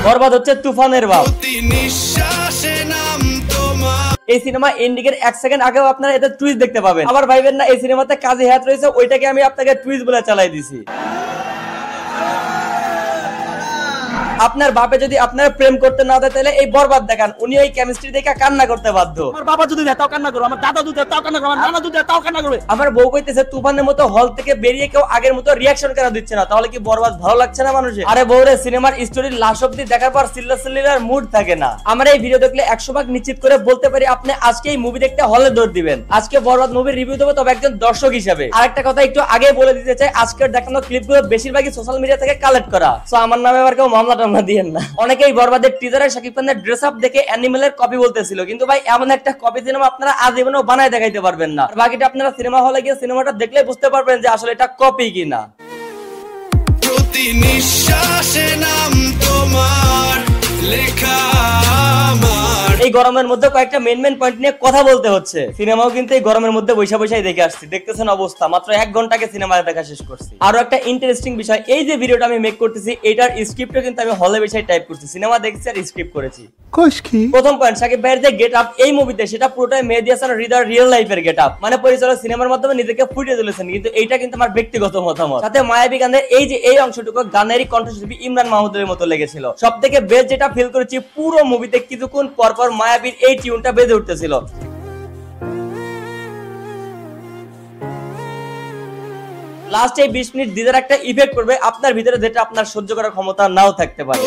বরবাদ হচ্ছে তুফানের বাপ। এই সিনেমা এন্ডিং এর 1 সেকেন্ড আগেও আপনারা এতে টুইস্ট দেখতে পাবেন। আবার ভাইবেন না এই সিনেমাতে কাজী হায়াত রয়েছে, ওইটাকে আমি আপনাকে টুইস্ট বলে চালাই দিছি। আপনার বাপে যদি আপনার প্রেম করতে না দেয় তাহলে এই বরবাদ দেখান, উনি এই কেমিস্ট্রি দেখে কান্না করতে বাধ্য। আমার বাবা যদি দেয় তাও কান্না করবে, আমার দাদা যদি দেয় তাও কান্না করবে, আমার নানা যদি দেয় তাও কান্না করবে। আমার বউ কইতেছে তুফানের মতো হল থেকে বেরিয়ে কেউ আগের মতো রিয়াকশন কেন দিচ্ছে না, তাহলে কি বরবাদ ভালো লাগছে না মানুষের? আরে বউরে, সিনেমার স্টোরির লাস্ট অবধি দেখার পর সিল্লার মুড থাকে না। আমার এই ভিডিও দেখলে 100% নিশ্চিত করে বলতে পারি আপনি আজকে এই মুভি দেখতে হলে দৌড় দিবেন। আজকে বরবাদ মুভির রিভিউ দেবো, তবে একজন দর্শক হিসেবে। আরেকটা কথা একটু আগে বলে দিতে চাই, আজকের দেখানো ক্লিপগুলো বেশিরভাগই সোশ্যাল মিডিয়া থেকে কালেক্ট করা, সো আমার নামে আবার কেউ মামলা টামলা দিয়েন না। অনেকেই বরবাদের টিজারে শাকিব খানের ড্রেস আপ দেখে অ্যানিমেলের কপি বলতেছিল, কিন্তু ভাই এমন একটা কপি সিনেমা আপনারা আজীবনও বানায় দেখাইতে পারবেন না। বাকিটা আপনারা সিনেমা হলে গিয়ে সিনেমাটা দেখলে বুঝতে পারবেন যে আসলে এটা কপি কিনা। প্রতি নিঃশ্বাসে নাম তোমার লেখা। এই গরমের মধ্যে কয়েকটা মেন পয়েন্ট নিয়ে কথা বলতে হচ্ছে। সিনেমাও কিন্তু এই গরমের মধ্যে বৈশাই দেখে আসছি, দেখতেছেন অবস্থা। মাত্র 1 ঘন্টাকে সিনেমা দেখা শেষ করছি। আরো একটা ইন্টারেস্টিং বিষয়, এই যে ভিডিওটা আমি মেক করতেছি এটার স্ক্রিপ্টও কিন্তু আমি হলে বসে টাইপ করছি, সিনেমা দেখছি আর স্ক্রিপ্ট করেছি। প্রথম পয়েন্ট, শাকিব ভাইয়ের যে গেট আপ এই মুভিতে সেটা পুরোটাই মেহেদী হাসান হৃদয়ের রিয়েল লাইফের গেট আপ, মানে পরিচালক সিনেমার মাধ্যমে নিজেকে ফুটিয়ে তুলেছেন, কিন্তু এইটা কিন্তু আমার ব্যক্তিগত মতামত। সাথে মায়াবী গানের এই অংশটুকু গানেরই কণ্ঠশিল্পী ইমরান মাহমুদের মতো লেগেছিল। সব থেকে বেস্ট যেটা ফিল করেছি, পুরো মুভিতে কিছুক্ষণ পর মায়াবীর এই টিউনটা বেজে উঠতেছিল। লাস্ট এই 20 মিনিট দিদার একটা ইফেক্ট করবে আপনার ভিতরে, যেটা আপনার সহ্য করার ক্ষমতা নাও থাকতে পারে।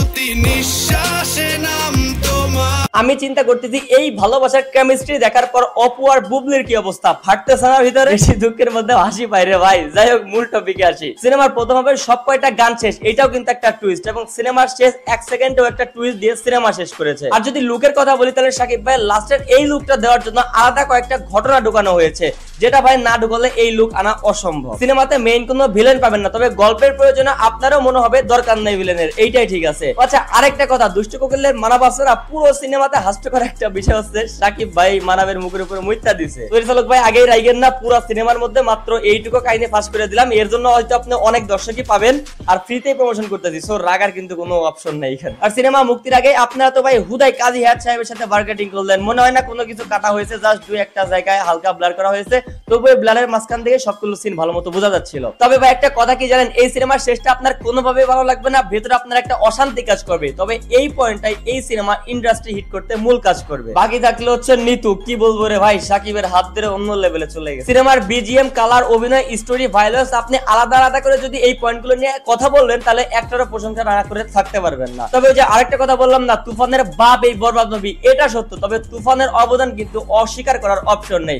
আমি চিন্তা করতেছি এই ভালোবাসার কেমিস্ট্রি দেখার পর অপু আর বুবলির কি অবস্থা, ফাটতেছে না ভিতরে? বেশি দুঃখের মধ্যে হাসি পাইরে ভাই। যাই হোক, মূল টপিকে আসি। সিনেমার প্রথম হবে সব কয়টা গান শেষ, এটাও কিন্তু একটা টুইস্ট, এবং সিনেমার শেষ 1 সেকেন্ডেও একটা টুইস্ট দিয়ে সিনেমা শেষ করেছে। আর যদি লুকের কথা বলি তাহলে শাকিব ভাই লাস্টের এই লুকটা দেওয়ার জন্য আলাদা কয়েকটা ঘটনা ঢুকানো হয়েছে, যেটা ভাই না ঢুকালে এই লুক আনা অসম্ভব। সিনেমাতে মেইন কোনো ভিলেন পাবেন না, তবে গল্পের প্রয়োজনে আপনারও মনে হবে দরকার নেই ভিলেনের, এইটাই ঠিক আছে। আচ্ছা, আরেকটা কথা, দুষ্ট কোকিলের মানব আসরা পুরো সিনেমাতে হাস্যকর একটা বিষয় হচ্ছে শাকিব ভাই মানবের মুখের উপরে মুইতা দিছে। পরিচালক ভাই আগেই রাইগেন না, পুরো সিনেমার মধ্যে মাত্র এইটুকু কাহিনী ফাঁস করে দিলাম, এর জন্য হয়তো আপনি অনেক দর্শকই পাবেন আর ফ্রিতেই প্রমোশন করতেছি, সো রাগার কিন্তু কোনো অপশন নেই এখানে। আর সিনেমা মুক্তির আগে আপনারা তো ভাই হুদাই কাজী হায়াত সাহেবের সাথে মার্কেটিং করলেন, মনে হয় না কোনো কিছু কাটা হয়েছে, জাস্ট 2-1টা জায়গায় হালকা ব্লার করা হয়েছে, তবু এই ব্লারের মাঝখান থেকে সবগুলো সিন ভালো মতো বোঝা যাচ্ছিল। তবে ভাই একটা কথা কি জানেন, এই সিনেমার শেষটা আপনার কোনোভাবে ভালো লাগবে না, ভেতরে আপনার একটা অশান্তি কাজ করবে, তবে এই পয়েন্টটাই এই সিনেমা ইন্ডাস্ট্রি হিট করতে মূল কাজ করবে। বাকি থাকলে হচ্ছে নিতু, কি বলবো রে ভাই, শাকিবের হাত ধরে অন্য লেভেলে চলে গেছে। সিনেমার বিজিএম, কালার, অভিনয়, স্টোরি, ভায়োলেন্স, আপনি আলাদা করে যদি এই পয়েন্টগুলো নিয়ে কথা বলবেন তাহলে একটারও প্রশংসা না করে থাকতে পারবেন না। তবে ওই যে আরেকটা কথা বললাম না, তুফানের বাপ এই বরবাদ মুভি, এটা সত্য, তবে তুফানের অবদান কিন্তু অস্বীকার করার অপশন নেই।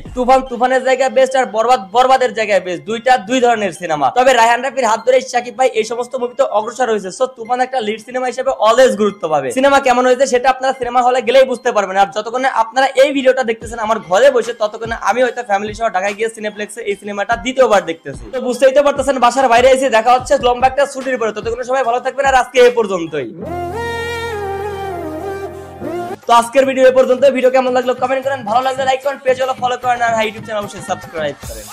তুফানের জায়গায় বেস্ট আর বরবাদের জায়গায় বেস্ট, দুইটা দুই ধরনের সিনেমা। তবে রায়হান রাফির হাত ধরে শাকিব ভাই এই সমস্ত মুভিতে অগ্রসর হয়েছে, সো তুফান একটা লিড সিনেমা হিসেবে অলওয়েজ গুরুত্ব পাবে। সিনেমা কেমন হয়েছে সেটা আপনারা সিনেমা হলে গেলেই বুঝতে পারবেন, আর যতক্ষণে আপনারা এই ভিডিওটা দেখতেছেন আমার ঘরে বসে, ততক্ষণে আমি হয়তো ফ্যামিলি সহ ঢাকায় গিয়ে সিনেপ্লেক্সে এই সিনেমাটা দ্বিতীয়বার দেখতেছি। তো বুঝতেই তো পারতেছেন বাসার বাইরে এসে দেখা হচ্ছে লম্বা একটা ছুটির পরে। ততক্ষণে সবাই ভালো থাকবেন, আর আজকে এই পর্যন্তই। তো আজকের ভিডিও এই পর্যন্ত। ভিডিও কেমন লাগলো কমেন্ট করেন, ভালো লাগলে লাইক করেন, পেজ হলো ফলো করেন, আর ইউটিউব চ্যানেল অবশ্যই সাবস্ক্রাইব করেন।